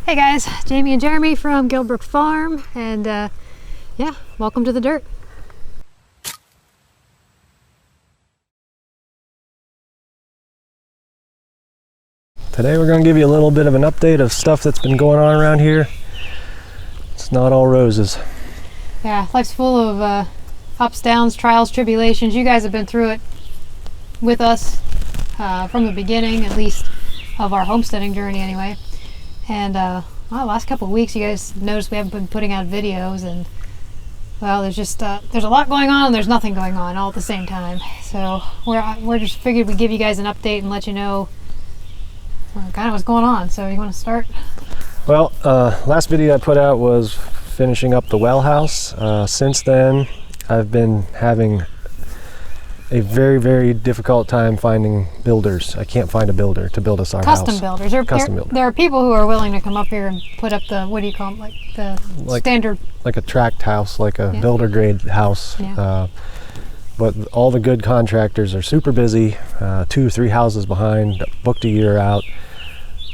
Hey guys, Jamie and Jeremy from Guildbrook Farm, and yeah, welcome to the dirt. Today we're going to give you a little bit of an update of stuff that's been going on around here. It's not all roses. Yeah, life's full of ups, downs, trials, tribulations. You guys have been through it with us from the beginning, at least, of our homesteading journey anyway. And well, the last couple of weeks you guys noticed we haven't been putting out videos, and well, there's just there's a lot going on and there's nothing going on all at the same time. So we're just figured we'd give you guys an update and let you know kind of what's going on. So you want to start? Well, last video I put out was finishing up the well house. Since then I've been having a very, very difficult time finding builders. I can't find a builder to build us our house. Custom builders. There are people who are willing to come up here and put up the, what do you call them, like the standard, like a tract house, like a builder grade house. Yeah. But all the good contractors are super busy, 2 or 3 houses behind, booked a year out.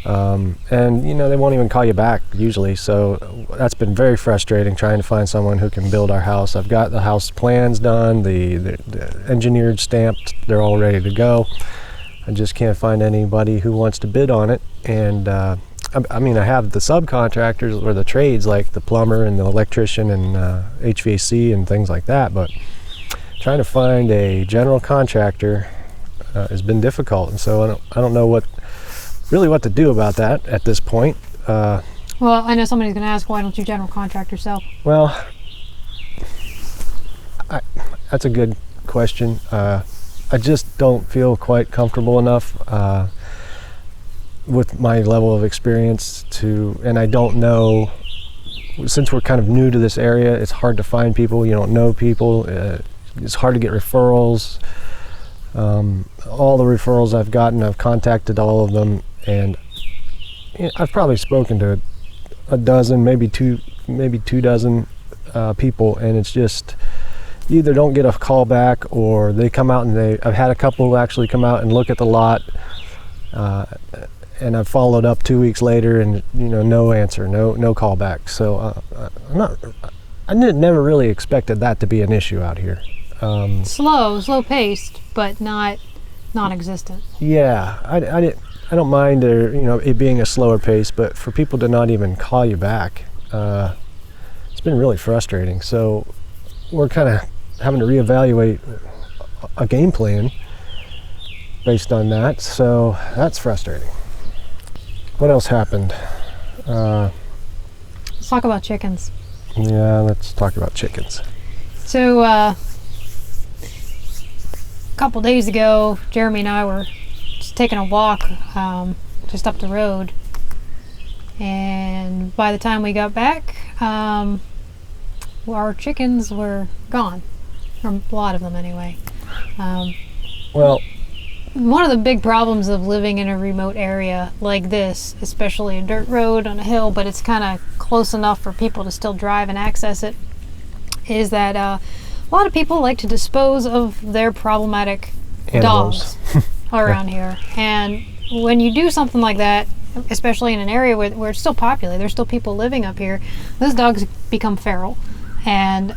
And you know, they won't even call you back usually, so that's been very frustrating trying to find someone who can build our house. I've got the house plans done, the engineered, stamped, they're all ready to go. I just can't find anybody who wants to bid on it. And I mean, I have the subcontractors or the trades like the plumber and the electrician and HVAC and things like that, but trying to find a general contractor has been difficult. And so I don't know what to do about that at this point. Well, I know somebody's going to ask, why don't you general contract yourself? Well, that's a good question. I just don't feel quite comfortable enough with my level of experience and I don't know, since we're kind of new to this area, it's hard to find people. You don't know people. It's hard to get referrals. All the referrals I've gotten, I've contacted all of them, and I've probably spoken to a dozen, maybe two dozen people, and it's just, you either don't get a call back or they come out and I've had a couple who actually come out and look at the lot, and I've followed up 2 weeks later and no answer, no call back. So I never really expected that to be an issue out here. Slow paced, but not non-existent. Yeah, I don't mind it being a slower pace, but for people to not even call you back, it's been really frustrating. So we're kind of having to reevaluate a game plan based on that. So that's frustrating. What else happened? Let's talk about chickens. Yeah, let's talk about chickens. So a couple days ago, Jeremy and I were just taking a walk just up the road, and by the time we got back, our chickens were gone, or a lot of them anyway. Well, one of the big problems of living in a remote area like this, especially a dirt road on a hill, but it's kind of close enough for people to still drive and access it, is that a lot of people like to dispose of their problematic animals. Dogs around here. And when you do something like that, especially in an area where it's still populated, there's still people living up here, those dogs become feral. And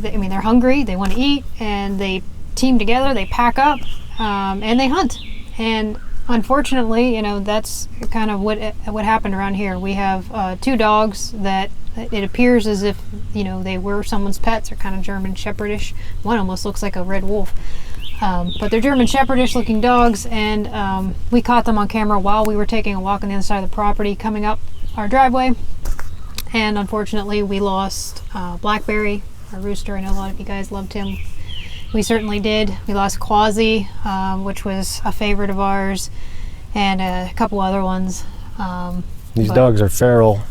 they're hungry, they want to eat, and they team together, they pack up, and they hunt. And unfortunately, that's kind of what happened around here. We have 2 dogs that it appears as if they were someone's pets. They're kind of German Shepherdish. One almost looks like a red wolf, but they're German Shepherdish looking dogs, and we caught them on camera while we were taking a walk on the other side of the property coming up our driveway. And unfortunately we lost Blackberry, our rooster. I know a lot of you guys loved him. We certainly did. We lost Quasi, which was a favorite of ours, and a couple other ones. These dogs are feral.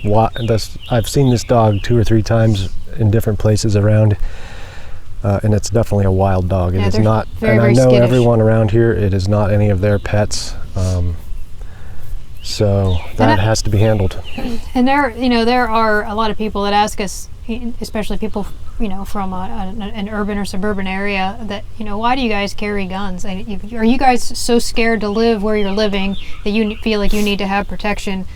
I've seen this dog 2 or 3 times in different places around, and it's definitely a wild dog. It is not, very, and I very know skittish. Everyone around here, it is not any of their pets. So that has to be handled. And there are a lot of people that ask us, especially people from an urban or suburban area, that why do you guys carry guns? Are you guys so scared to live where you're living that you feel like you need to have protection?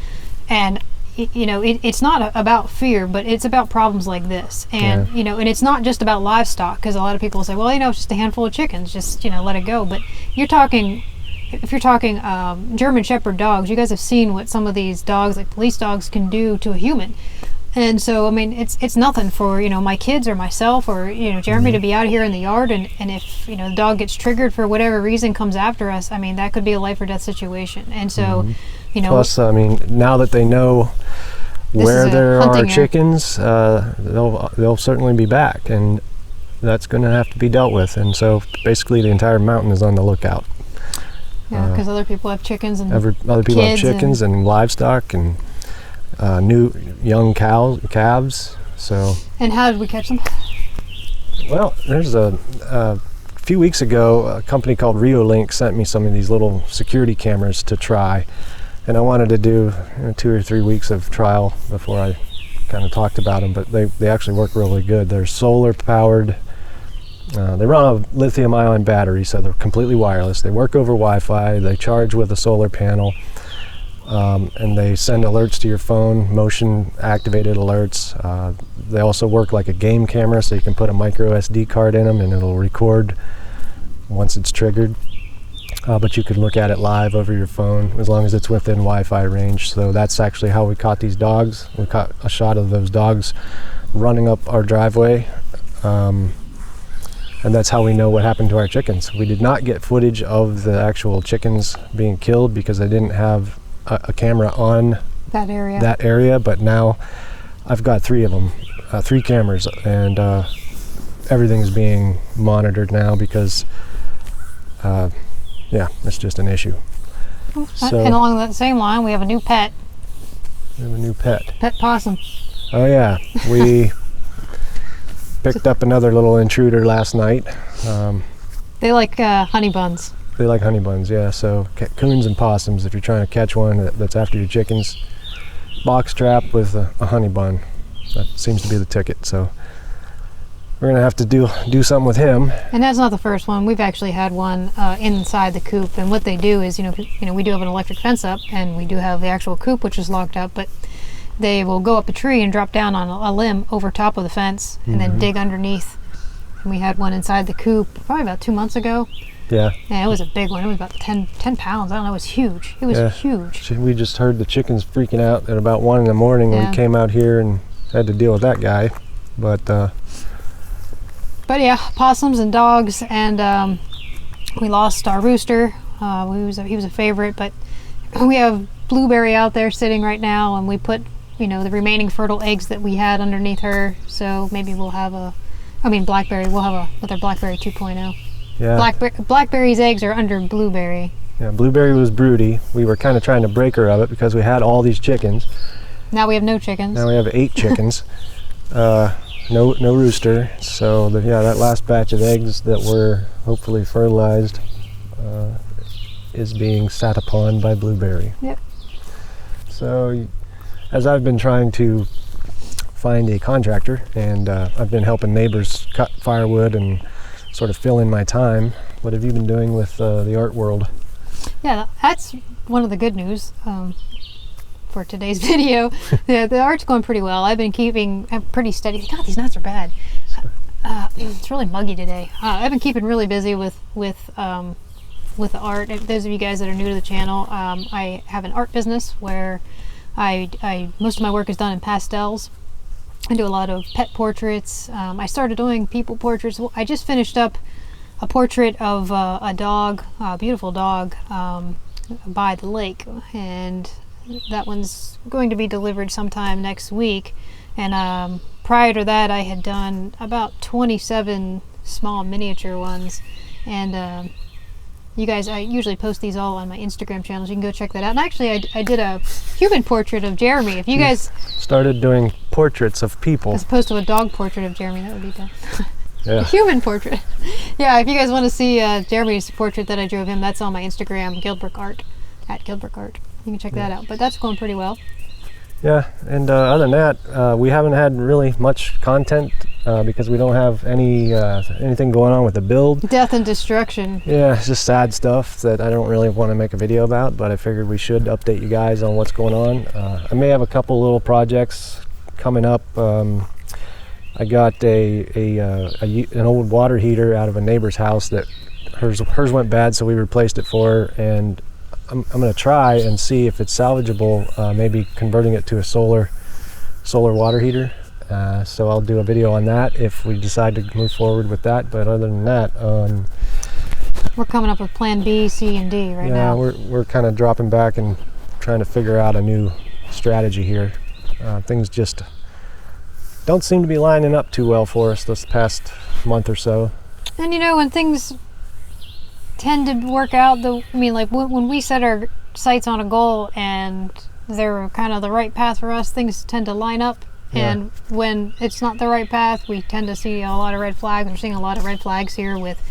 And it's not about fear, but it's about problems like this. And and it's not just about livestock, because a lot of people say, well, it's just a handful of chickens, just let it go. But if you're talking German Shepherd dogs, you guys have seen what some of these dogs, like police dogs, can do to a human. And so, I mean, it's nothing for, my kids or myself or, Jeremy to be out here in the yard. And if, the dog gets triggered for whatever reason, comes after us, I mean, that could be a life or death situation. And so, Plus, I mean, now that they know where there are chickens, they'll certainly be back. And that's going to have to be dealt with. And so basically the entire mountain is on the lookout. Yeah, because other people have chickens and other people have chickens and livestock and new young calves. So. And how did we catch them? Well, there's a few weeks ago, a company called Riolink sent me some of these little security cameras to try, and I wanted to do 2 or 3 weeks of trial before I kind of talked about them. But they actually work really good. They're solar powered. They run on a lithium-ion battery, so they're completely wireless. They work over Wi-Fi. They charge with a solar panel. And they send alerts to your phone, motion-activated alerts. They also work like a game camera, so you can put a micro SD card in them and it'll record once it's triggered. But you can look at it live over your phone as long as it's within Wi-Fi range. So that's actually how we caught these dogs. We caught a shot of those dogs running up our driveway. And that's how we know what happened to our chickens. We did not get footage of the actual chickens being killed because I didn't have a camera on that area. But now I've got 3 of them, 3 cameras, and everything's being monitored now because it's just an issue. So, and along that same line, we have a new pet. We have a new pet. Pet possum. Oh yeah, we picked up another little intruder last night. They like honey buns. They like honey buns, yeah. So coons and possums, if you're trying to catch one that's after your chickens, box trap with a honey bun. That seems to be the ticket. So we're gonna have to do something with him. And that's not the first one. We've actually had one inside the coop. And what they do is, we do have an electric fence up, and we do have the actual coop, which is locked up. But they will go up a tree and drop down on a limb over top of the fence, and then dig underneath. And we had one inside the coop probably about 2 months ago. Yeah. Yeah, it was a big one. It was about 10 pounds. I don't know, it was huge. It was huge. We just heard the chickens freaking out at about 1 in the morning. Yeah. We came out here and had to deal with that guy. But yeah, possums and dogs, and we lost our rooster. He was a favorite, but we have Blueberry out there sitting right now, and we put the remaining fertile eggs that we had underneath her. So maybe we'll have Blackberry. We'll have another Blackberry 2.0. Yeah. Blackberry's eggs are under Blueberry. Yeah, Blueberry was broody. We were kind of trying to break her of it because we had all these chickens. Now we have no chickens. Now we have 8 chickens. No rooster. So that last batch of eggs that were hopefully fertilized is being sat upon by Blueberry. Yep. So as I've been trying to find a contractor, and I've been helping neighbors cut firewood and sort of fill in my time. What have you been doing with the art world? Yeah, that's one of the good news for today's video. The art's going pretty well. I've been keeping pretty steady. God, these nuts are bad. It's really muggy today. I've been keeping really busy with the art. Those of you guys that are new to the channel, I have an art business where I most of my work is done in pastels. I do a lot of pet portraits. I started doing people portraits. I just finished up a portrait of a dog, a beautiful dog, by the lake, and that one's going to be delivered sometime next week. And prior to that, I had done about 27 small miniature ones, and you guys, I usually post these all on my Instagram channels. You can go check that out. And actually, I did a human portrait of Jeremy. If you guys started doing portraits of people as opposed to a dog portrait of Jeremy, that would be done. Yeah. A human portrait. Yeah, if you guys want to see Jeremy's portrait that I drew of him, that's on my Instagram, Guildbrook Art, at Guildbrook Art. You can check that out. But that's going pretty well. Yeah, and other than that, we haven't had really much content because we don't have anything going on with the build. Death and destruction. Yeah, it's just sad stuff that I don't really want to make a video about, but I figured we should update you guys on what's going on. I may have a couple little projects coming up. I got an old water heater out of a neighbor's house that hers went bad, so we replaced it for her, and I'm going to try and see if it's salvageable, maybe converting it to a solar water heater. So I'll do a video on that if we decide to move forward with that. But other than that, we're coming up with plan B, C, and D right now. Yeah, we're kind of dropping back and trying to figure out a new strategy here. Things just don't seem to be lining up too well for us this past month or so. And you know, when things tend to work out, like when we set our sights on a goal and they're kind of the right path for us, things tend to line up. Yeah. And when it's not the right path, we tend to see a lot of red flags. We're seeing a lot of red flags here with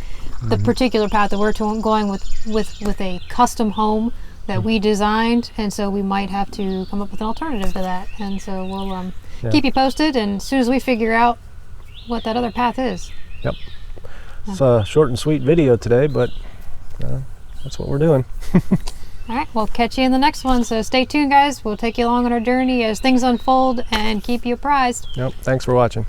the particular path that we're going with a custom home that we designed, and so we might have to come up with an alternative to that. And so we'll keep you posted, and as soon as we figure out what that other path is. Yep. It's a short and sweet video today, but that's what we're doing. All right, we'll catch you in the next one, so stay tuned, guys. We'll take you along on our journey as things unfold and keep you apprised. Yep, thanks for watching.